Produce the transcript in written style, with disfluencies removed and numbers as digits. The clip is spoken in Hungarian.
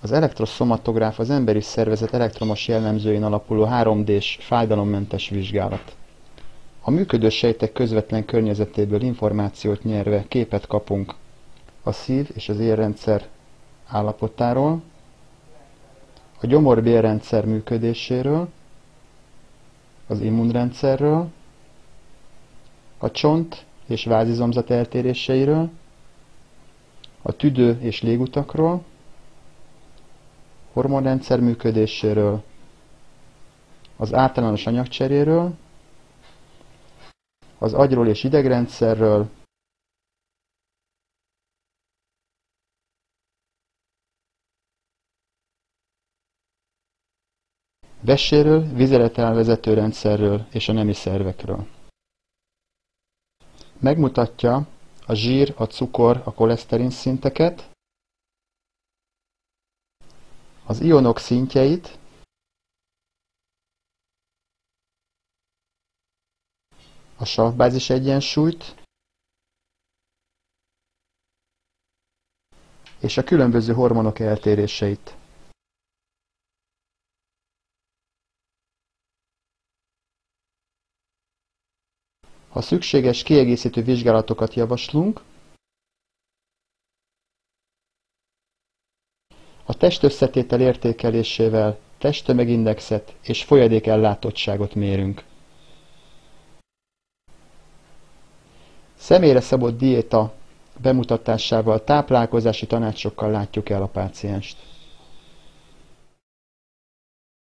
Az elektroszomatográf az emberi szervezet elektromos jellemzőin alapuló 3D-s, fájdalommentes vizsgálat. A működő sejtek közvetlen környezetéből információt nyerve képet kapunk a szív- és az érrendszer állapotáról, a gyomor-bélrendszer működéséről, az immunrendszerről, a csont- és vázizomzat eltéréseiről, a tüdő- és légutakról, hormonrendszer működéséről, az általános anyagcseréről, az agyról és idegrendszerről, veséről, vizeleten vezető rendszerről és a nemi szervekről. Megmutatja a zsír, a cukor, a koleszterin szinteket, az ionok szintjeit, a savbázis egyensúlyt és a különböző hormonok eltéréseit. Ha szükséges, kiegészítő vizsgálatokat javaslunk. A testösszetétel értékelésével testtömegindexet és folyadékellátottságot mérünk. Személyre szabott diéta bemutatásával, táplálkozási tanácsokkal látjuk el a pácienst.